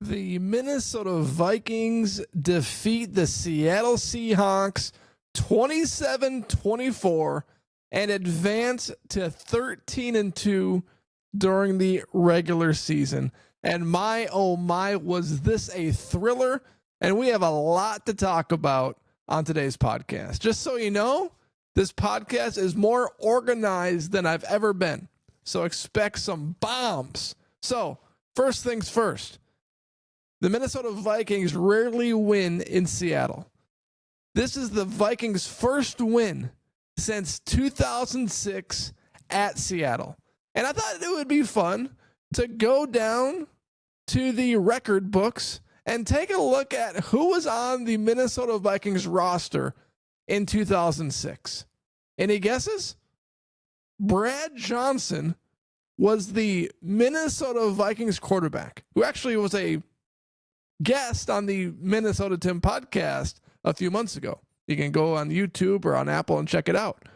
The Minnesota Vikings defeat the Seattle Seahawks 27-24 and advance to 13-2 during the regular season. And my, oh my, was this a thriller? And we have a lot to talk about on today's podcast. Just so you know, this podcast is more organized than I've ever been. So expect some bombs. So first things first. The Minnesota Vikings rarely win in Seattle. This is the Vikings' first win since 2006 at Seattle. And I thought it would be fun to go down to the record books and take a look at who was on the Minnesota Vikings roster in 2006. Any guesses? Brad Johnson was the Minnesota Vikings quarterback, who actually was a guest on the Minnesota Tim podcast a few months ago. You can go on YouTube or on Apple and check it out.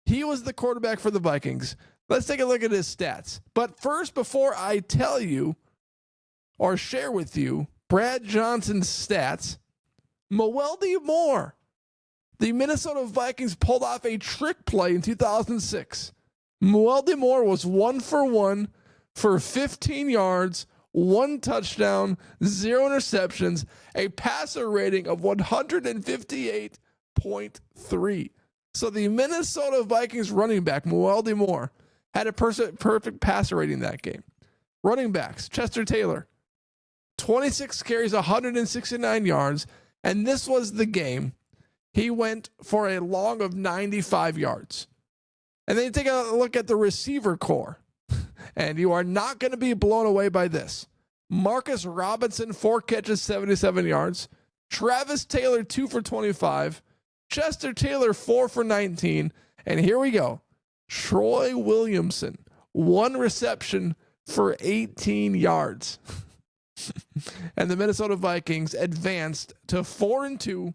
He was the quarterback for the Vikings. Let's take a look at his stats. But first, before I tell you or share with you Brad Johnson's stats, Mwelde Moore, the Minnesota Vikings pulled off a trick play in 2006. Mwelde Moore was 1 for 1 for 15 yards, 1 touchdown, 0 interceptions, a passer rating of 158.3. So the Minnesota Vikings running back, Mwelde Moore, had a perfect passer rating that game. Running backs, Chester Taylor, 26 carries, 169 yards, and this was the game. He went for a long of 95 yards. And then you take a look at the receiver core, and you are not going to be blown away by this. Marcus Robinson, 4 catches, 77 yards. Travis Taylor, 2 for 25. Chester Taylor, 4 for 19. And here we go. Troy Williamson, 1 reception for 18 yards. And the Minnesota Vikings advanced to 4-2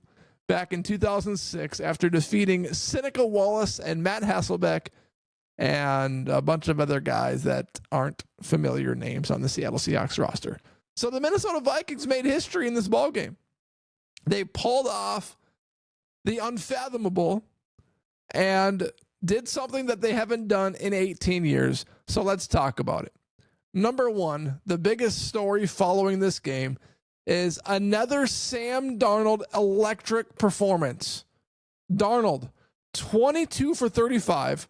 back in 2006 after defeating Seneca Wallace and Matt Hasselbeck and a bunch of other guys that aren't familiar names on the Seattle Seahawks roster. So the Minnesota Vikings made history in this ballgame. They pulled off the unfathomable and did something that they haven't done in 18 years. So let's talk about it. Number one, the biggest story following this game is another Sam Darnold electric performance. Darnold, 22 for 35,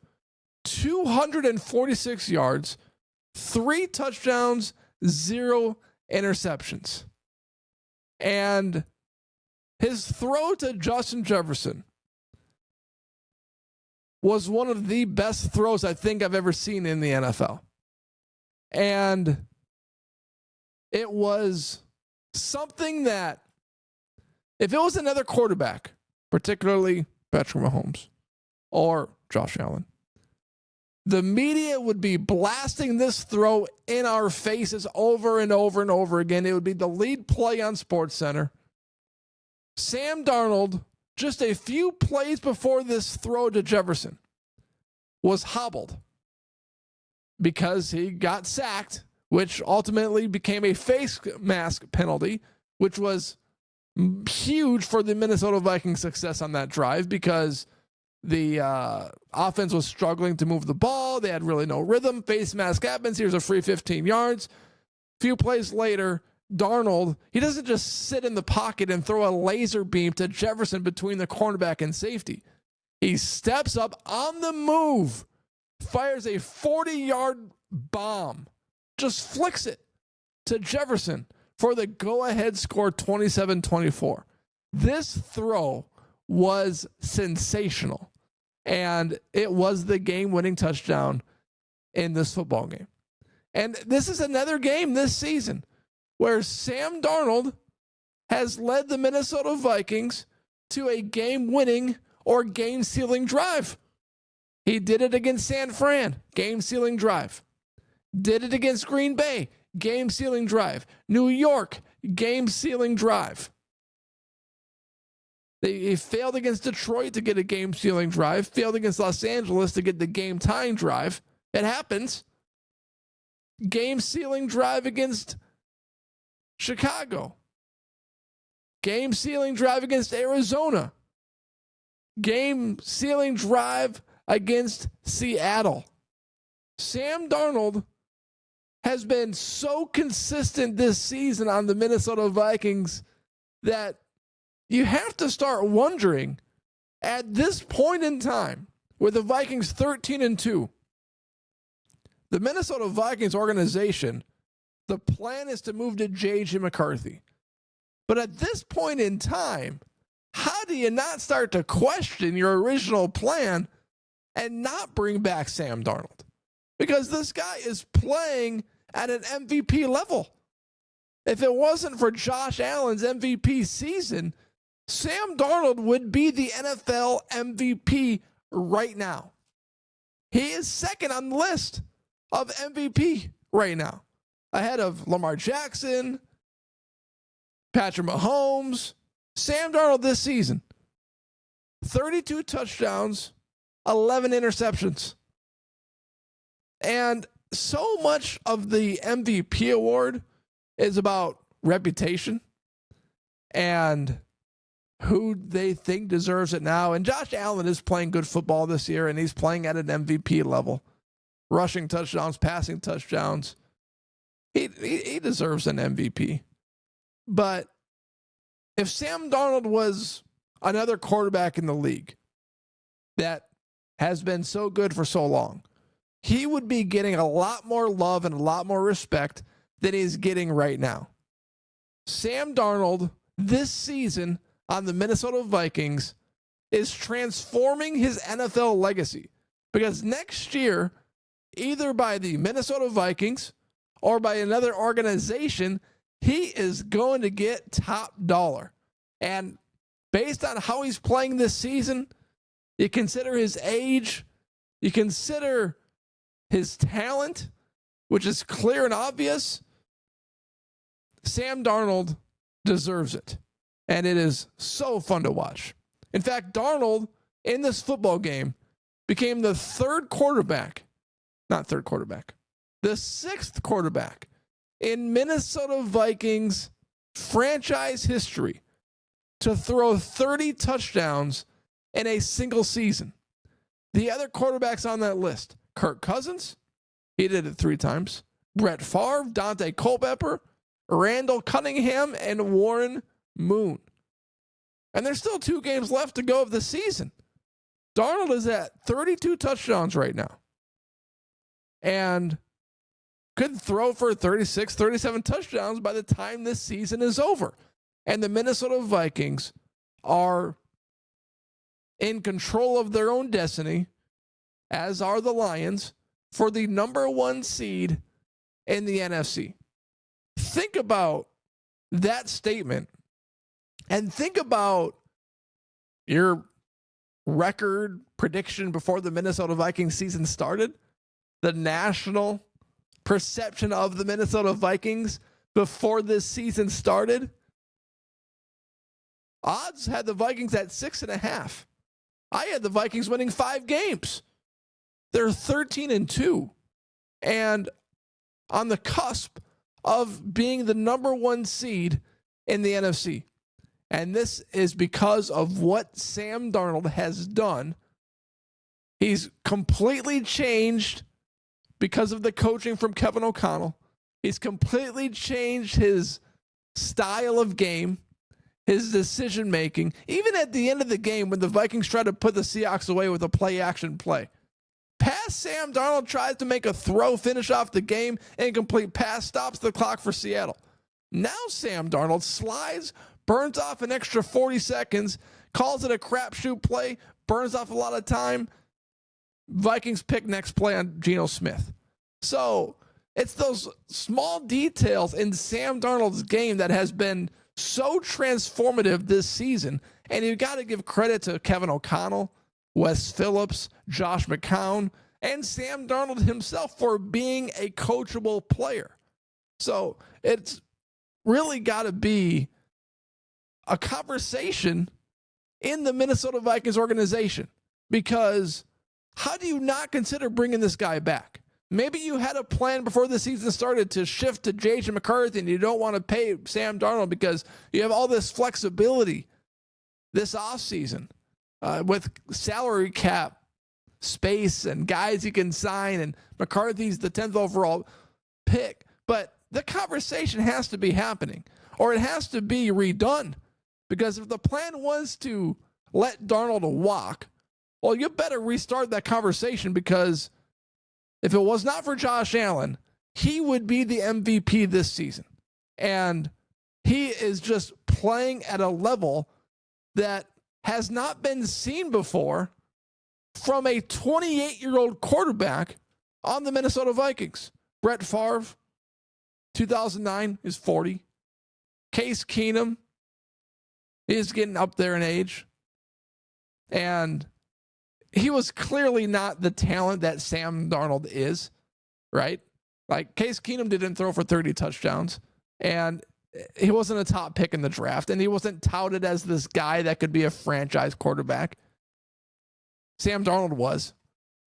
246 yards, 3 touchdowns, 0 interceptions. And his throw to Justin Jefferson was one of the best throws I think I've ever seen in the NFL. And it was something that if it was another quarterback, particularly Patrick Mahomes or Josh Allen, the media would be blasting this throw in our faces over and over and over again. It would be the lead play on SportsCenter. Sam Darnold, just a few plays before this throw to Jefferson, was hobbled because he got sacked, which ultimately became a face mask penalty, which was huge for the Minnesota Vikings' success on that drive because the offense was struggling to move the ball. They had really no rhythm. Face mask happens. Here's a free 15 yards. A few plays later, Darnold, he doesn't just sit in the pocket and throw a laser beam to Jefferson between the cornerback and safety. He steps up on the move, fires a 40-yard bomb, just flicks it to Jefferson for the go-ahead score 27-24. This throw was sensational, and it was the game-winning touchdown in this football game. And this is another game this season where Sam Darnold has led the Minnesota Vikings to a game-winning or game-sealing drive. He did it against San Fran, game-sealing drive. Did it against Green Bay, game-sealing drive. New York, game-sealing drive. They failed against Detroit to get a game-sealing drive, failed against Los Angeles to get the game-tying drive. It happens. Game-sealing drive against Chicago. Game sealing drive against Arizona. Game sealing drive against Seattle. Sam Darnold has been so consistent this season on the Minnesota Vikings that you have to start wondering at this point in time, with the Vikings 13-2, the Minnesota Vikings organization, the plan is to move to J.J. McCarthy. But at this point in time, how do you not start to question your original plan and not bring back Sam Darnold? Because this guy is playing at an MVP level. If it wasn't for Josh Allen's MVP season, Sam Darnold would be the NFL MVP right now. He is second on the list of MVP right now, ahead of Lamar Jackson, Patrick Mahomes. Sam Darnold this season, 32 touchdowns, 11 interceptions. And so much of the MVP award is about reputation and who they think deserves it now. And Josh Allen is playing good football this year, and he's playing at an MVP level. Rushing touchdowns, passing touchdowns. He deserves an MVP. But if Sam Darnold was another quarterback in the league that has been so good for so long, he would be getting a lot more love and a lot more respect than he's getting right now. Sam Darnold this season on the Minnesota Vikings is transforming his NFL legacy, because next year, either by the Minnesota Vikings or by another organization, he is going to get top dollar. And based on how he's playing this season, you consider his age, you consider his talent, which is clear and obvious, Sam Darnold deserves it. And it is so fun to watch. In fact, Darnold in this football game became the sixth quarterback in Minnesota Vikings franchise history to throw 30 touchdowns in a single season. The other quarterbacks on that list, Kirk Cousins, he did it 3 times. Brett Favre, Dante Culpepper, Randall Cunningham, and Warren Moon. And there's still 2 games left to go of the season. Darnold is at 32 touchdowns right now. And could throw for 36, 37 touchdowns by the time this season is over. And the Minnesota Vikings are in control of their own destiny, as are the Lions, for the number 1 seed in the NFC. Think about that statement and think about your record prediction before the Minnesota Vikings season started. The national perception of the Minnesota Vikings before this season started. Odds had the Vikings at 6.5. I had the Vikings winning 5 games. They're 13-2 and on the cusp of being the number 1 seed in the NFC. And this is because of what Sam Darnold has done. He's completely changed because of the coaching from Kevin O'Connell. He's completely changed his style of game, his decision making. Even at the end of the game, when the Vikings tried to put the Seahawks away with a play-action play, pass Sam Darnold tries to make a throw, finish off the game, incomplete pass, stops the clock for Seattle. Now Sam Darnold slides, burns off an extra 40 seconds, calls it a crapshoot play, burns off a lot of time. Vikings pick next play on Geno Smith. So it's those small details in Sam Darnold's game that has been so transformative this season. And you got to give credit to Kevin O'Connell, Wes Phillips, Josh McCown, and Sam Darnold himself for being a coachable player. So it's really got to be a conversation in the Minnesota Vikings organization, because how do you not consider bringing this guy back? maybe you had a plan before the season started to shift to J.J. McCarthy and you don't want to pay Sam Darnold because you have all this flexibility this offseason with salary cap space and guys you can sign, and McCarthy's the 10th overall pick. But the conversation has to be happening, or it has to be redone, because if the plan was to let Darnold walk, well, you better restart that conversation, because if it was not for Josh Allen, he would be the MVP this season. And he is just playing at a level that has not been seen before from a 28-year-old quarterback on the Minnesota Vikings. Brett Favre, 2009, is 40. Case Keenum is getting up there in age. And he was clearly not the talent that Sam Darnold is, right? Like, Case Keenum didn't throw for 30 touchdowns, and he wasn't a top pick in the draft, and he wasn't touted as this guy that could be a franchise quarterback. Sam Darnold was.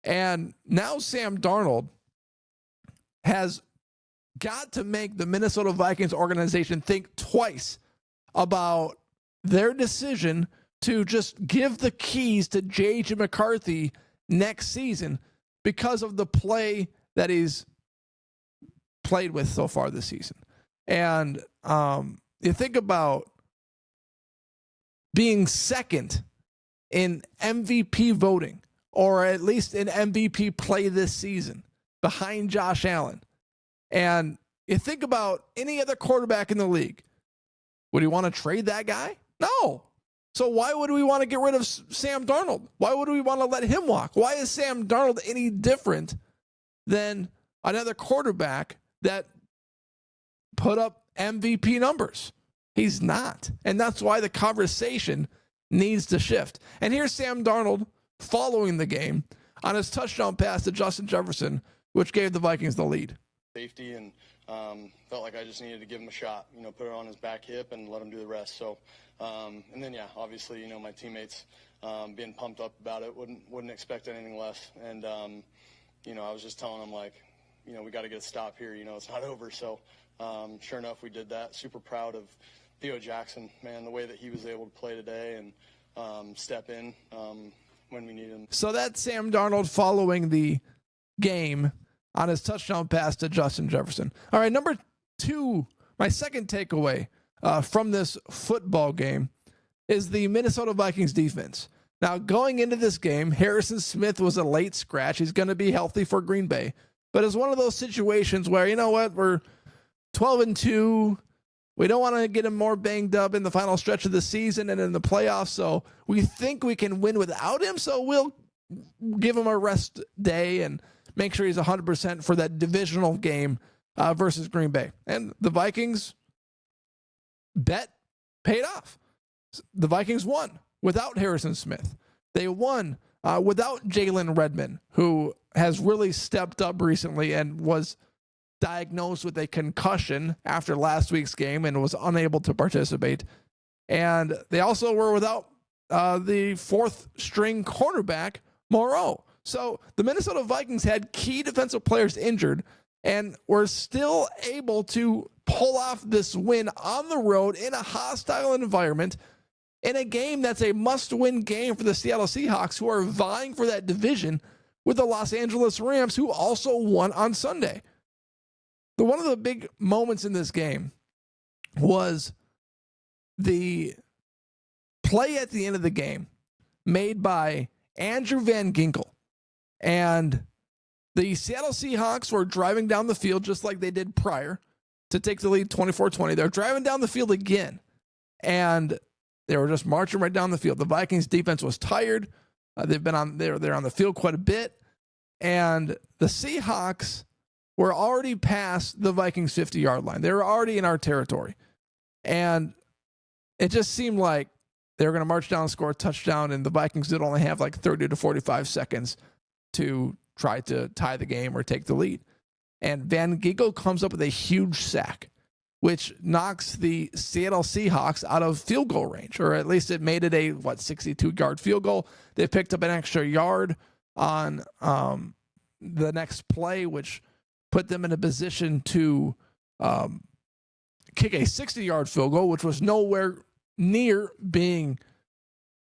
And now Sam Darnold has got to make the Minnesota Vikings organization think twice about their decision to just give the keys to J.J. McCarthy next season because of the play that he's played with so far this season. And you think about being second in MVP voting, or at least in MVP play this season, behind Josh Allen. And you think about any other quarterback in the league. Would you want to trade that guy? No. So why would we want to get rid of Sam Darnold? Why would we want to let him walk? Why is Sam Darnold any different than another quarterback that put up MVP numbers? He's not. And that's why the conversation needs to shift. And here's Sam Darnold following the game on his touchdown pass to Justin Jefferson, which gave the Vikings the lead. Safety, and felt like I just needed to give him a shot, put it on his back hip and let him do the rest. So, and then, obviously, my teammates being pumped up about it, wouldn't expect anything less. And, I was just telling them, like, we got to get a stop here. It's not over. So, sure enough, we did that. Super proud of Theo Jackson, man, the way that he was able to play today and step in when we need him. So that's Sam Darnold following the game on his touchdown pass to Justin Jefferson. All right, number two, my second takeaway from this football game is the Minnesota Vikings defense. Now, going into this game, Harrison Smith was a late scratch. He's going to be healthy for Green Bay. But it's one of those situations where, we're 12-2. We don't want to get him more banged up in the final stretch of the season and in the playoffs. So we think we can win without him. So we'll give him a rest day and make sure he's 100% for that divisional game versus Green Bay. And the Vikings bet paid off. The Vikings won without Harrison Smith. They won without Jalen Redmond, who has really stepped up recently and was diagnosed with a concussion after last week's game and was unable to participate. And they also were without the fourth string cornerback, Moreau. So the Minnesota Vikings had key defensive players injured and were still able to pull off this win on the road in a hostile environment in a game that's a must-win game for the Seattle Seahawks, who are vying for that division with the Los Angeles Rams, who also won on Sunday. One of the big moments in this game was the play at the end of the game made by Andrew Van Ginkel. And the Seattle Seahawks were driving down the field just like they did prior to take the lead 24-20. They're driving down the field again. And they were just marching right down the field. The Vikings defense was tired. They're on the field quite a bit. And the Seahawks were already past the Vikings 50-yard line. They were already in our territory. And it just seemed like they were going to march down and score a touchdown, and the Vikings did only have like 30 to 45 seconds to try to tie the game or take the lead. And Van Ginkel comes up with a huge sack, which knocks the Seattle Seahawks out of field goal range, or at least it made it a 62-yard field goal. They picked up an extra yard on the next play, which put them in a position to kick a 60-yard field goal, which was nowhere near being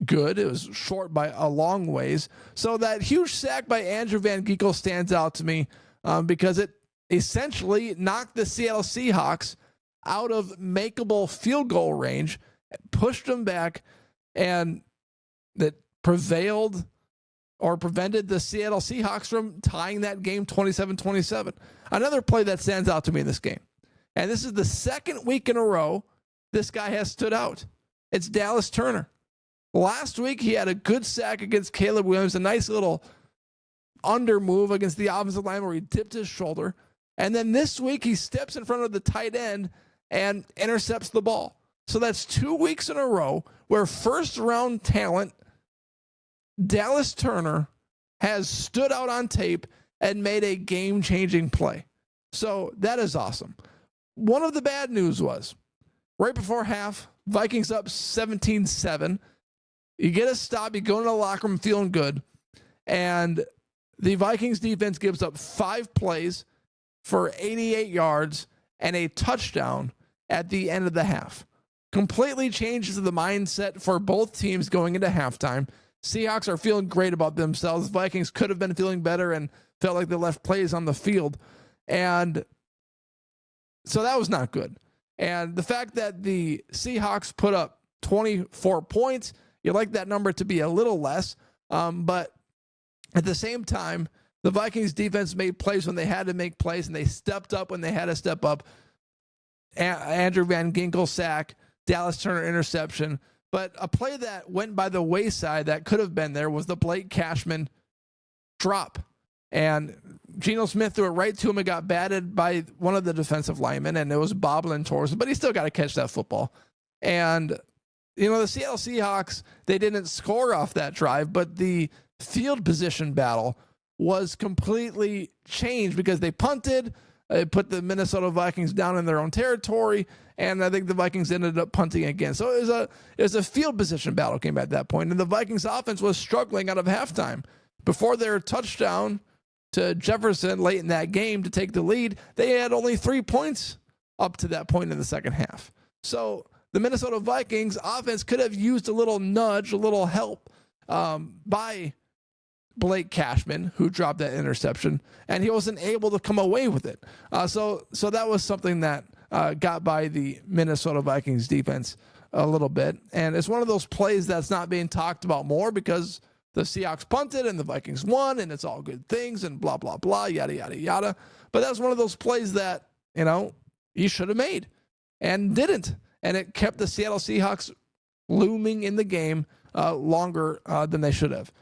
good. It was short by a long ways. So that huge sack by Andrew Van Ginkel stands out to me because it essentially knocked the Seattle Seahawks out of makeable field goal range, pushed them back, and that prevented the Seattle Seahawks from tying that game 27-27. Another play that stands out to me in this game, and this is the second week in a row this guy has stood out. It's Dallas Turner. Last week, he had a good sack against Caleb Williams, a nice little under move against the offensive line where he dipped his shoulder. And then this week, he steps in front of the tight end and intercepts the ball. So that's 2 weeks in a row where first-round talent Dallas Turner has stood out on tape and made a game-changing play. So that is awesome. One of the bad news was, right before half, Vikings up 17-7. You get a stop, you go into the locker room feeling good, and the Vikings defense gives up 5 plays for 88 yards and a touchdown at the end of the half. Completely changes the mindset for both teams going into halftime. Seahawks are feeling great about themselves. Vikings could have been feeling better and felt like they left plays on the field. And so that was not good. And the fact that the Seahawks put up 24 points, you like that number to be a little less. But at the same time, the Vikings defense made plays when they had to make plays, and they stepped up when they had to step up. Andrew Van Ginkel sack, Dallas Turner interception. But a play that went by the wayside that could have been there was the Blake Cashman drop. And Geno Smith threw it right to him. It got batted by one of the defensive linemen, and it was bobbling towards him. But he still got to catch that football. And the Seattle Seahawks, they didn't score off that drive, but the field position battle was completely changed because they punted. It put the Minnesota Vikings down in their own territory, and I think the Vikings ended up punting again. So it was a field position battle came at that point, and the Vikings offense was struggling out of halftime. Before their touchdown to Jefferson late in that game to take the lead, they had only 3 points up to that point in the second half. So the Minnesota Vikings offense could have used a little nudge, a little help by Blake Cashman, who dropped that interception, and he wasn't able to come away with it. So that was something that got by the Minnesota Vikings defense a little bit. And it's one of those plays that's not being talked about more because the Seahawks punted and the Vikings won, and it's all good things and blah, blah, blah, yada, yada, yada. But that's one of those plays that, you should have made and didn't. And it kept the Seattle Seahawks looming in the game longer than they should have.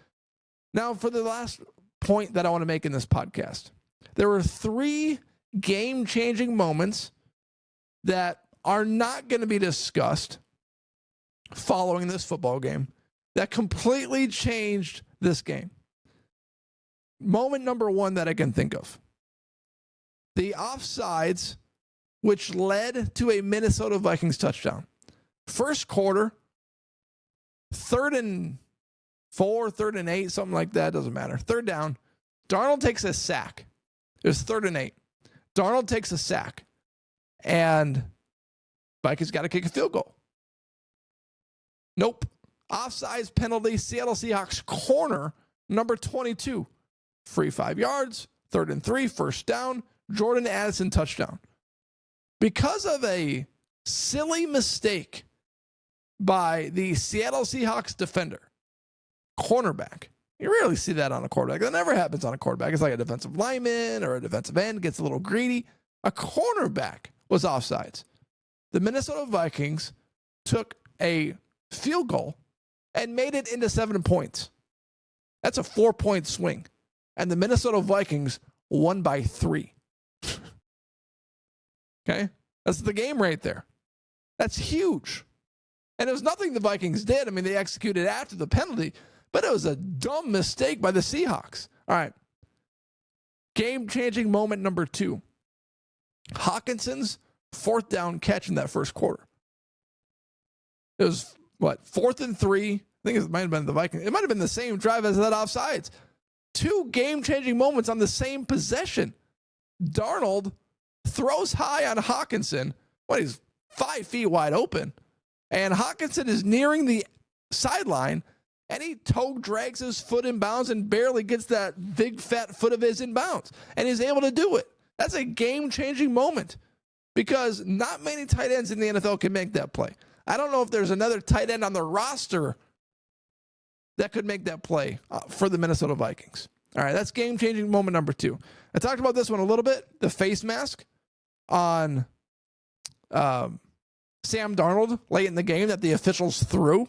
Now, for the last point that I want to make in this podcast, there were 3 game-changing moments that are not going to be discussed following this football game that completely changed this game. Moment number 1 that I can think of. The offsides, which led to a Minnesota Vikings touchdown. First quarter, 3rd and 4, 3rd and 8, something like that. Doesn't matter. 3rd down. Darnold takes a sack. It was 3rd and 8. Darnold takes a sack. And Vikings got to kick a field goal. Nope. Offsides penalty. Seattle Seahawks corner, number 22. Free 5 yards. 3rd and 3. First down. Jordan Addison touchdown. Because of a silly mistake by the Seattle Seahawks defender, cornerback. You rarely see that on a quarterback. That never happens on a quarterback. It's like a defensive lineman or a defensive end gets a little greedy. A cornerback was offsides. The Minnesota Vikings took a field goal and made it into 7 points. That's a 4-point swing. And the Minnesota Vikings won by 3. Okay? That's the game right there. That's huge. And it was nothing the Vikings did. I mean, they executed after the penalty, but it was a dumb mistake by the Seahawks. All right. Game-changing moment number 2. Hawkinson's 4th down catch in that first quarter. It was, 4th and 3? I think it might have been the Vikings. It might have been the same drive as that offsides. two game-changing moments on the same possession. Darnold throws high on Hawkinson when he's 5 feet wide open, and Hawkinson is nearing the sideline, and he toe drags his foot in bounds and barely gets that big fat foot of his in bounds, and he's able to do it. That's a game-changing moment because not many tight ends in the NFL can make that play. I don't know if there's another tight end on the roster that could make that play for the Minnesota Vikings. All right, that's game-changing moment number 2. I talked about this one a little bit, the face mask on Sam Darnold late in the game that the officials threw.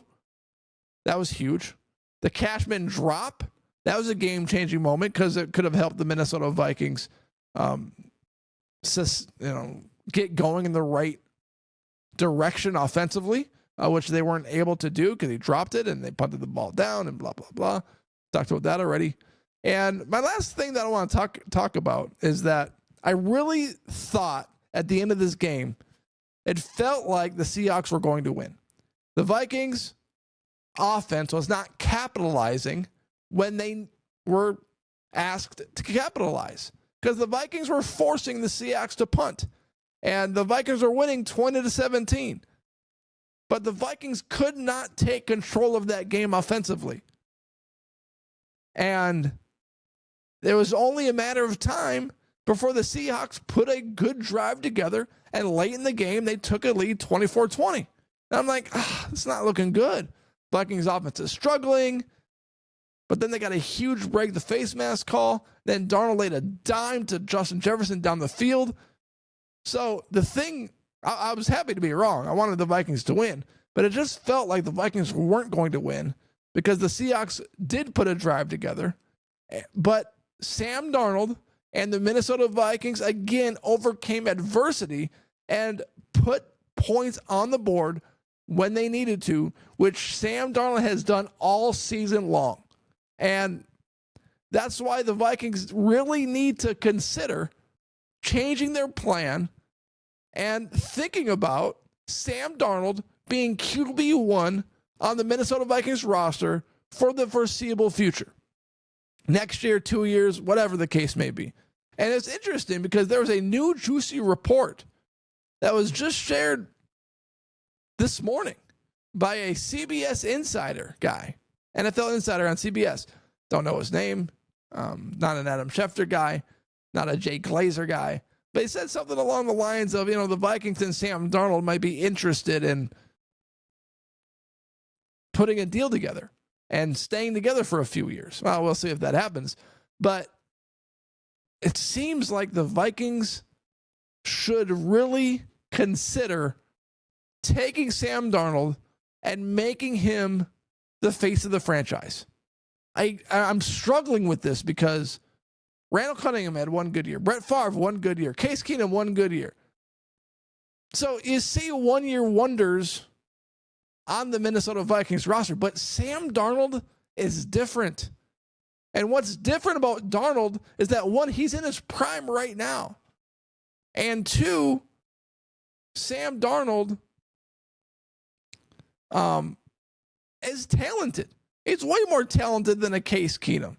That was huge. The Cashman drop, that was a game-changing moment because it could have helped the Minnesota Vikings get going in the right direction offensively, which they weren't able to do because he dropped it and they punted the ball down and blah, blah, blah. Talked about that already. And my last thing that I want to talk about is that I really thought at the end of this game, it felt like the Seahawks were going to win. The Vikings offense was not capitalizing when they were asked to capitalize because the Vikings were forcing the Seahawks to punt, and the Vikings were winning 20-17. But the Vikings could not take control of that game offensively. And it was only a matter of time before the Seahawks put a good drive together, and late in the game, they took a lead 24-20. And I'm like, it's not looking good. Vikings offense is struggling, but then they got a huge break, the face mask call. Then Darnold laid a dime to Justin Jefferson down the field. So the thing, I was happy to be wrong. I wanted the Vikings to win, but it just felt like the Vikings weren't going to win because the Seahawks did put a drive together, but Sam Darnold and the Minnesota Vikings again overcame adversity and put points on the board when they needed to, which Sam Darnold has done all season long. And that's why the Vikings really need to consider changing their plan and thinking about Sam Darnold being QB1 on the Minnesota Vikings roster for the foreseeable future. Next year, 2 years, whatever the case may be. And it's interesting because there was a new juicy report that was just shared this morning by a CBS insider guy, NFL insider on CBS. Don't know his name. Not an Adam Schefter guy, not a Jay Glazer guy. But he said something along the lines of, the Vikings and Sam Darnold might be interested in putting a deal together and staying together for a few years. Well, we'll see if that happens. But it seems like the Vikings should really consider taking Sam Darnold and making him the face of the franchise. I'm struggling with this because Randall Cunningham had one good year. Brett Favre, one good year. Case Keenum, one good year. So you see one-year wonders on the Minnesota Vikings roster, but Sam Darnold is different. And what's different about Darnold is that, one, he's in his prime right now. And two, Sam Darnold is talented. He's way more talented than a Case Keenum.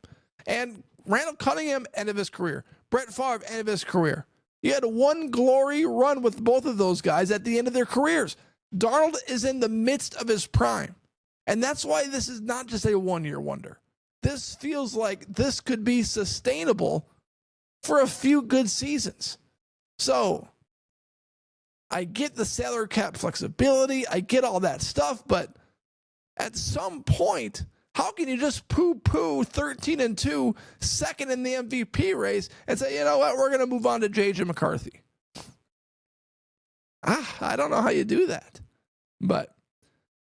And Randall Cunningham, end of his career. Brett Favre, end of his career. You had one glory run with both of those guys at the end of their careers. Darnold is in the midst of his prime. And that's why this is not just a one-year wonder. This feels like this could be sustainable for a few good seasons. So I get the salary cap flexibility. I get all that stuff. But at some point, how can you just poo-poo 13-2, second in the MVP race, and say, you know what, we're going to move on to J.J. McCarthy? I don't know how you do that. But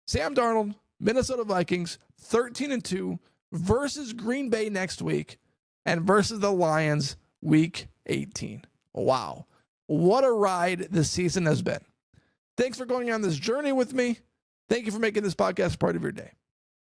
Sam Darnold, Minnesota Vikings, 13-2 versus Green Bay next week and versus the Lions week 18. Wow. What a ride this season has been. Thanks for going on this journey with me. Thank you for making this podcast part of your day.